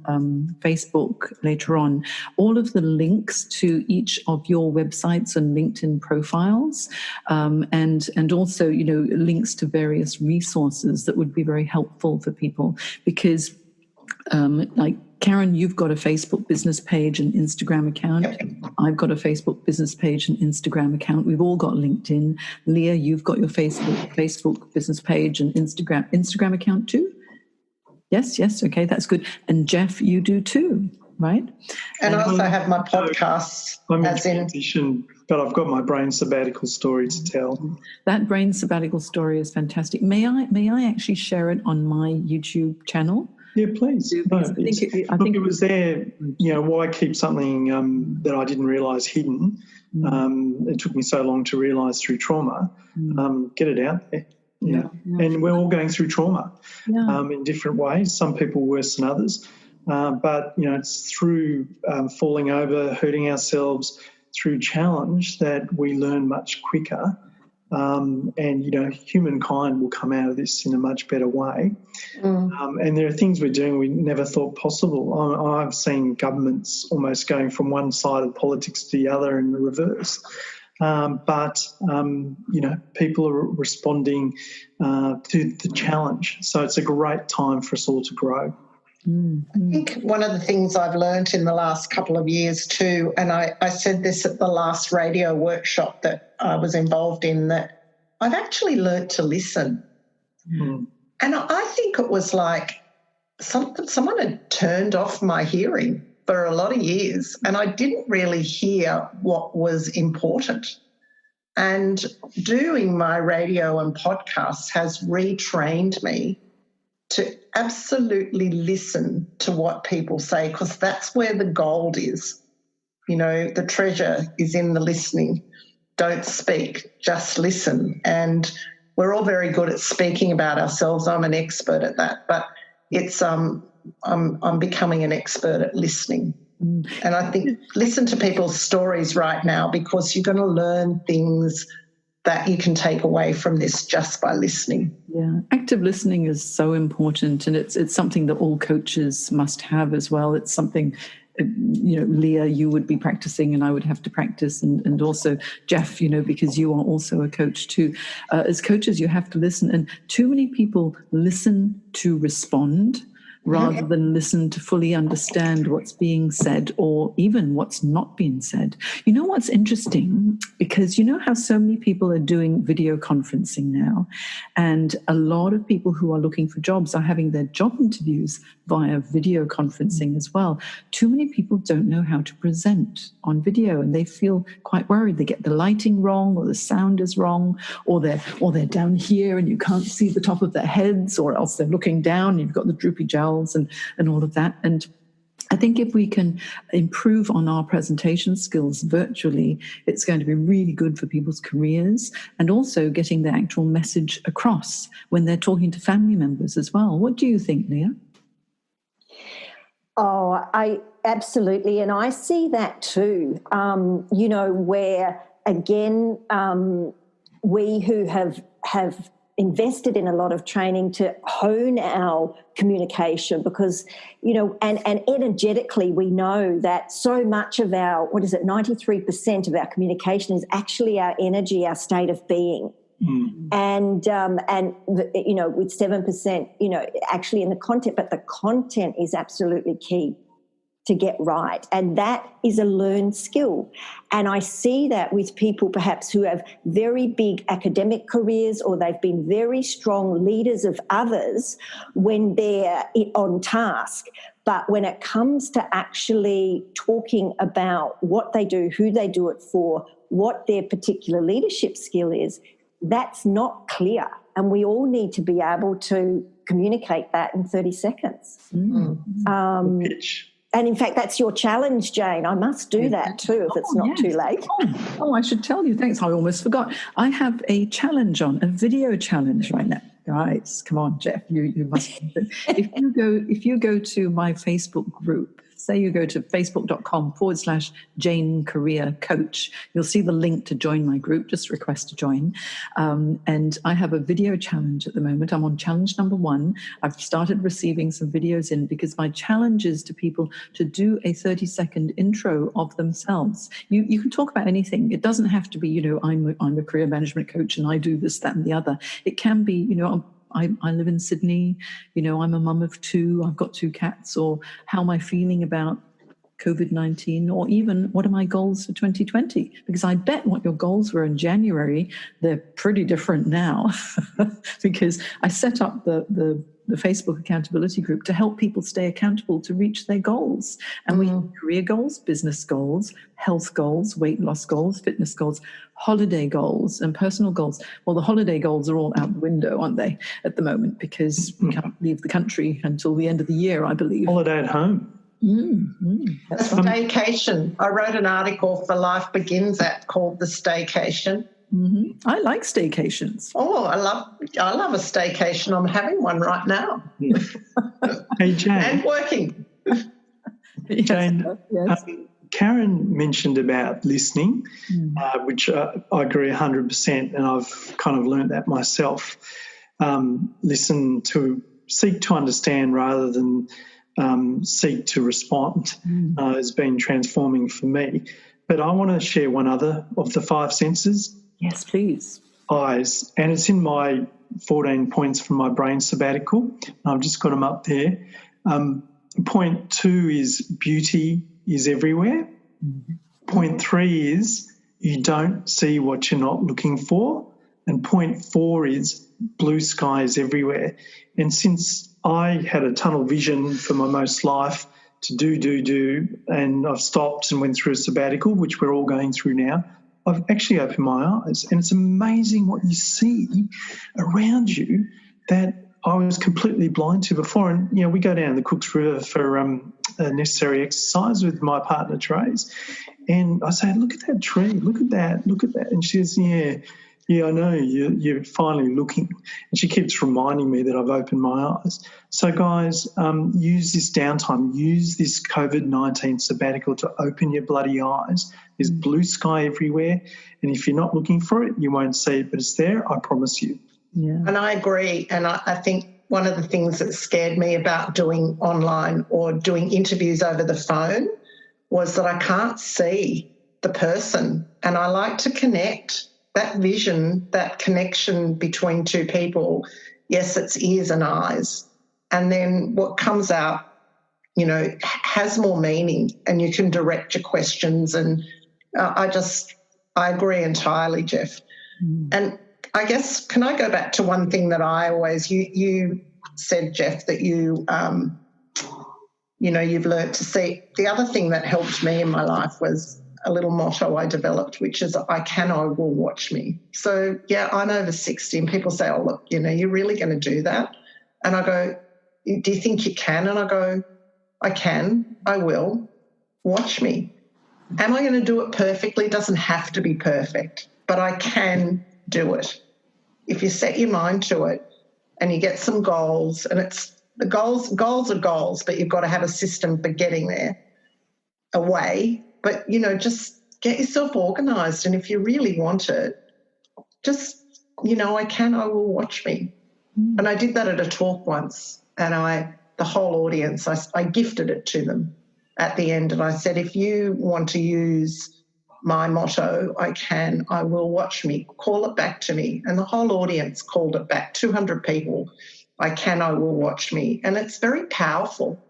Facebook later on all of the links to each of your websites and LinkedIn profiles, and also links to various resources that would be very helpful for people, because like Karen, you've got a Facebook business page and Instagram account. Yep. I've got a Facebook business page and Instagram account. We've all got LinkedIn. Leah, you've got your Facebook business page and Instagram account too? Yes, okay, that's good. And Jeff, you do too, right? And I also have my podcasts. I'm in transition, but I've got my brain sabbatical story to tell. That brain sabbatical story is fantastic. May I actually share it on my YouTube channel? Yeah, please. I think it was there. Why keep something that I didn't realise hidden? It took me so long to realise through trauma. Get it out there. Yeah. And we're all going through trauma in different ways. Some people worse than others. But it's through falling over, hurting ourselves, through challenge that we learn much quicker. And humankind will come out of this in a much better way. And there are things we're doing we never thought possible. I've seen governments almost going from one side of politics to the other in the reverse. But people are responding to the challenge. So it's a great time for us all to grow. I think one of the things I've learned in the last couple of years too, and I said this at the last radio workshop that I was involved in, that I've actually learnt to listen. Mm. And I think it was like someone had turned off my hearing for a lot of years, and I didn't really hear what was important. And doing my radio and podcasts has retrained me to absolutely listen to what people say, because that's where the gold is. You know, the treasure is in the listening. Don't speak, just listen. And we're all very good at speaking about ourselves. I'm an expert at that, but it's I'm becoming an expert at listening. And I think listen to people's stories right now, because you're going to learn things that you can take away from this just by listening. Yeah, active listening is so important, and it's something that all coaches must have as well. It's something, you know, Leah, you would be practicing and I would have to practice, and also Jeff, you know, because you are also a coach too. As coaches, you have to listen, and too many people listen to respond rather than listen to fully understand what's being said or even what's not being said. You know what's interesting? Because you know how so many people are doing video conferencing now, and a lot of people who are looking for jobs are having their job interviews via video conferencing as well. Too many people don't know how to present on video, and they feel quite worried. They get the lighting wrong, or the sound is wrong, or they're down here and you can't see the top of their heads, or else they're looking down and you've got the droopy jowls and all of that. And I think if we can improve on our presentation skills virtually, it's going to be really good for people's careers, and also getting the actual message across when they're talking to family members as well. What do you think, Leah? Oh, I absolutely. And I see that too, you know, where, again, we who have invested in a lot of training to hone our communication, because, you know, and energetically we know that so much of our, 93% of our communication is actually our energy, our state of being. And you know, with 7%, you know, actually in the content, but the content is absolutely key to get right. And that is a learned skill. And I see that with people perhaps who have very big academic careers, or they've been very strong leaders of others when they're on task. But when it comes to actually talking about what they do, who they do it for, what their particular leadership skill is, that's not clear. And we all need to be able to communicate that in 30 seconds. And in fact, that's your challenge, Jane. I must do that too if it's not too late. Oh, I should tell you. Thanks. I almost forgot. I have a challenge on, a video challenge right now. Guys, come on, Jeff. You must. If you go to my Facebook group, say you go to facebook.com/Jane Career Coach, you'll see the link to join my group. Just request to join. And I have a video challenge at the moment. I'm on challenge number 1. I've started receiving some videos in, because my challenge is to people to do a 30-second intro of themselves. You can talk about anything. It doesn't have to be, you know, I'm a career management coach and I do this, that, and the other. It can be, you know, I live in Sydney, you know, I'm a mum of 2, I've got 2 cats, or how am I feeling about COVID-19, or even what are my goals for 2020? Because I bet what your goals were in January, they're pretty different now because I set up the Facebook accountability group to help people stay accountable to reach their goals. And we have career goals, business goals, health goals, weight loss goals, fitness goals, holiday goals, and personal goals. Well, the holiday goals are all out the window, aren't they, at the moment, because we can't leave the country until the end of the year, I believe. Holiday at home. That's a staycation. I wrote an article for Life Begins At called The Staycation. I like staycations. Oh, I love a staycation. I'm having one right now. Hey, Jane. And working. Jane, Yes. Karen mentioned about listening, which I agree 100%, and I've kind of learnt that myself. Listen to, seek to understand rather than seek to respond has been transforming for me. But I want to share one other of the 5 senses. Yes, please. Eyes. And it's in my 14 points from my brain sabbatical. I've just got them up there. Point 2 is beauty is everywhere. Point 3 is you don't see what you're not looking for. and point 4 is blue skies everywhere. And since I had a tunnel vision for my most life to do, and I've stopped and went through a sabbatical, which we're all going through now, I've actually opened my eyes, and it's amazing what you see around you that I was completely blind to before. And, you know, we go down the Cooks River for necessary exercise with my partner, Trace, and I say, look at that tree, look at that. And she says, yeah, I know, you're finally looking. And she keeps reminding me that I've opened my eyes. So, guys, use this downtime, use this COVID-19 sabbatical to open your bloody eyes. There's blue sky everywhere, and if you're not looking for it, you won't see it, but it's there, I promise you. Yeah. And I agree, and I think one of the things that scared me about doing online or doing interviews over the phone was that I can't see the person, and I like to connect. That vision, that connection between two people, yes, it's ears and eyes. And then what comes out, you know, has more meaning, and you can direct your questions. And I agree entirely, Jeff. And I guess, can I go back to one thing that I always, you said, Jeff, that you've learnt to see. The other thing that helped me in my life was a little motto I developed, which is I can, I will, watch me. So, yeah, I'm over 60 and people say, oh, look, you know, you're really going to do that? And I go, do you think you can? And I go, I can, I will, watch me. Am I going to do it perfectly? It doesn't have to be perfect, but I can do it. If you set your mind to it and you get some goals, and it's the goals are goals, but you've got to have a system for getting there, a way. But, you know, just get yourself organised, and if you really want it, just, you know, I can, I will, watch me. And I did that at a talk once, and the whole audience, I gifted it to them at the end, and I said, if you want to use my motto, I can, I will, watch me, call it back to me. And the whole audience called it back, 200 people, I can, I will, watch me. And it's very powerful.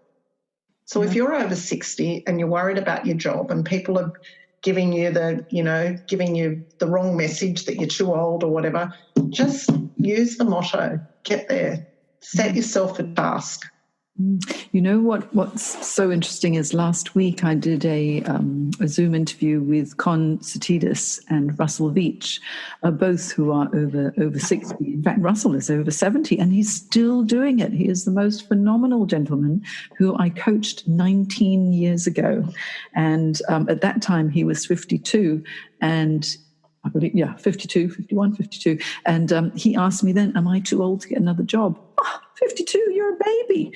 So if you're over 60 and you're worried about your job and people are giving you the wrong message that you're too old or whatever, just use the motto, get there, set yourself a task. You know what's so interesting is last week I did a Zoom interview with Con Satidis and Russell Veach, both who are over 60. In fact, Russell is over 70 and he's still doing it. He is the most phenomenal gentleman who I coached 19 years ago. And at that time he was 52 and I believe, 52, 51, 52. And he asked me then, am I too old to get another job? 52, you're a baby.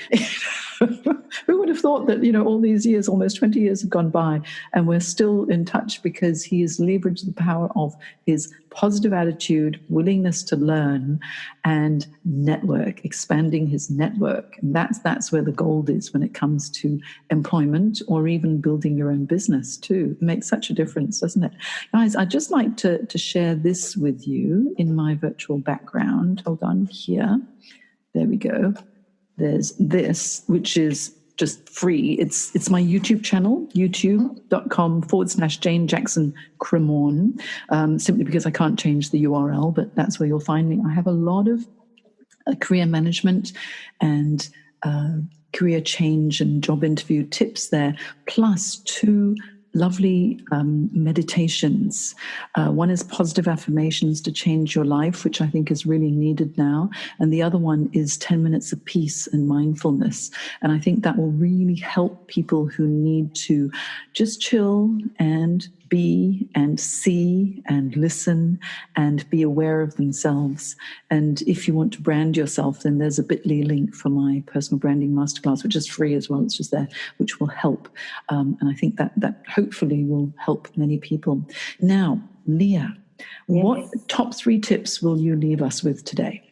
Who would have thought that, you know, all these years, almost 20 years have gone by and we're still in touch because he has leveraged the power of his positive attitude, willingness to learn and network, expanding his network. And that's where the gold is when it comes to employment or even building your own business too. It makes such a difference, doesn't it? Guys, I'd just like to share this with you in my virtual background. Hold on here. There we go. There's this, which is just free. It's my YouTube channel, youtube.com/Jane Jackson Cremorne, simply because I can't change the URL, but that's where you'll find me. I have a lot of career management and career change and job interview tips there, plus 2 lovely meditations. One is positive affirmations to change your life, which I think is really needed now. And the other one is 10 minutes of peace and mindfulness. And I think that will really help people who need to just chill and be and see and listen and be aware of themselves. And if you want to brand yourself, then there's a bit.ly link for my personal branding masterclass, which is free as well. It's just there, which will help. And I think that hopefully will help many people. Now, Leah, what top 3 tips will you leave us with today?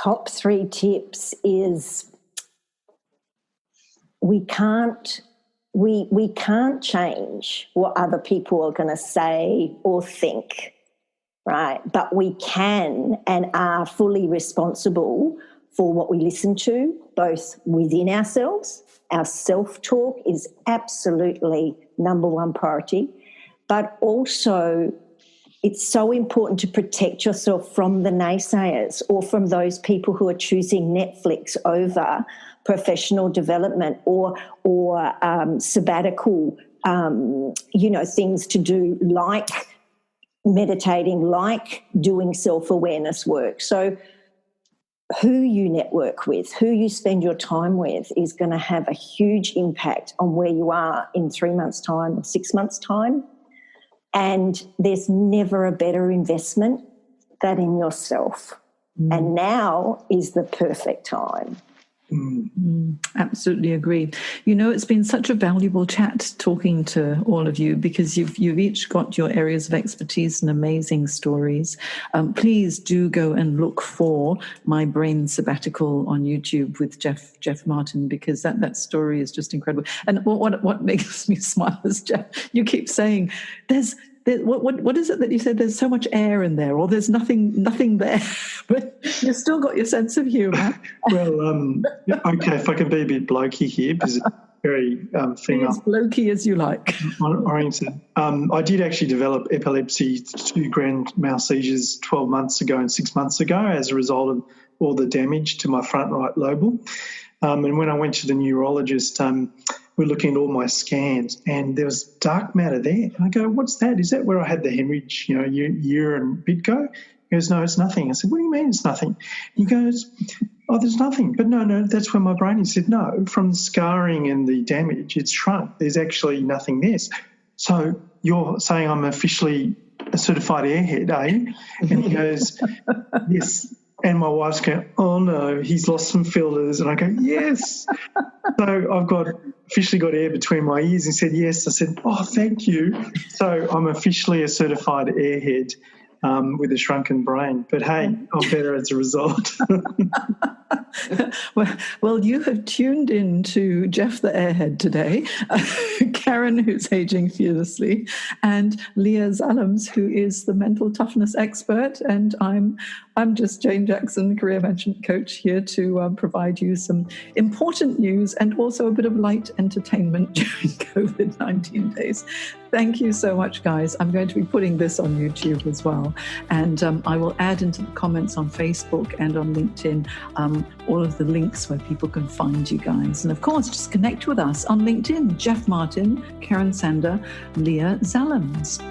Top 3 tips is we can't change what other people are going to say or think, right? But we can and are fully responsible for what we listen to, both within ourselves. Our self-talk is absolutely number 1 priority, but also it's so important to protect yourself from the naysayers or from those people who are choosing Netflix over professional development or sabbatical, things to do like meditating, like doing self-awareness work. So who you network with, who you spend your time with is going to have a huge impact on where you are in 3 months' time or 6 months' time. And there's never a better investment than in yourself. And now is the perfect time. Absolutely agree. It's been such a valuable chat talking to all of you because you've each got your areas of expertise and amazing stories. Please do go and look for My Brain Sabbatical on YouTube with Jeff Martin, because that story is just incredible. And what makes me smile is, Jeff, you keep saying what is it that you said? There's so much air in there, or there's nothing there, but you've still got your sense of humour. Well, okay, if I can be a bit blokey here, because it's very female. As blokey as you like. Oriented. I did actually develop epilepsy, 2 grand mal seizures 12 months ago and 6 months ago as a result of all the damage to my front right lobule. And when I went to the neurologist, we're looking at all my scans, and there was dark matter there. I go, what's that? Is that where I had the hemorrhage, year and a bit ago? He goes, no, it's nothing. I said, what do you mean it's nothing? He goes, oh, there's nothing. But no, that's where my brain is. He said, no, from the scarring and the damage, it's shrunk. There's actually nothing there. So you're saying I'm officially a certified airhead, eh? And he goes, yes. And my wife's going, oh, no, he's lost some fillers. And I go, yes. So I've officially got air between my ears. He said, yes. I said, oh, thank you. So I'm officially a certified airhead with a shrunken brain. But, hey, I'm better as a result. Well, you have tuned in to Jeff the Airhead today, Karen, who's aging fearlessly, and Leah Zalams, who is the mental toughness expert, and I'm just Jane Jackson, career management coach, here to provide you some important news and also a bit of light entertainment during COVID-19 days. Thank you so much, guys. I'm going to be putting this on YouTube as well, and I will add into the comments on Facebook and on LinkedIn all of the links where people can find you guys. And of course, just connect with us on LinkedIn. Jeff Martin, Karen Sander, Leah Zalams.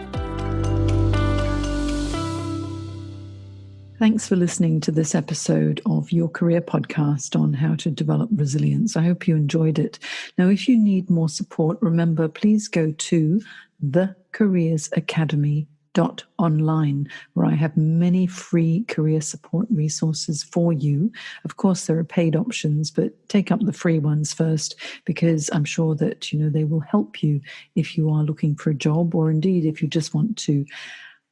Thanks for listening to this episode of your career podcast on how to develop resilience. I hope you enjoyed it. Now, if you need more support, remember, please go to thecareersacademy.online, where I have many free career support resources for you. Of course, there are paid options, but take up the free ones first, because I'm sure that, they will help you if you are looking for a job, or indeed if you just want to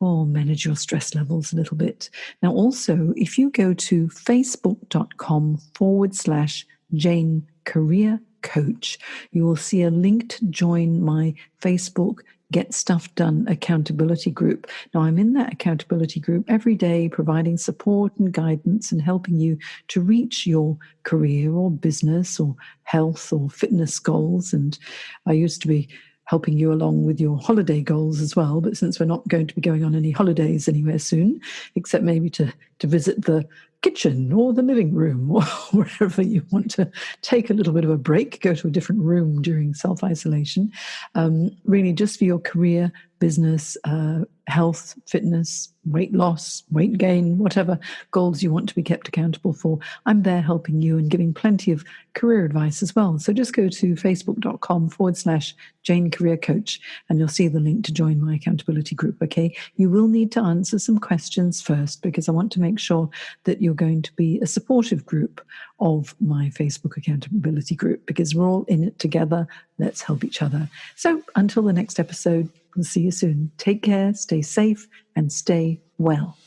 manage your stress levels a little bit. Now, also, if you go to facebook.com/Jane Career Coach, you will see a link to join my Facebook Get Stuff Done accountability group. Now, I'm in that accountability group every day, providing support and guidance and helping you to reach your career or business or health or fitness goals. And I used to be helping you along with your holiday goals as well. But since we're not going to be going on any holidays anywhere soon, except maybe to visit the kitchen or the living room or wherever you want to take a little bit of a break, go to a different room during self-isolation, really just for your career, business, health, fitness, weight loss, weight gain, whatever goals you want to be kept accountable for. I'm there helping you and giving plenty of career advice as well. So just go to facebook.com/Jane Career Coach and you'll see the link to join my accountability group, okay? You will need to answer some questions first because I want to make sure that you're going to be a supportive group of my Facebook accountability group, because we're all in it together. Let's help each other. So until the next episode, we'll see you soon. Take care, stay safe, and stay well.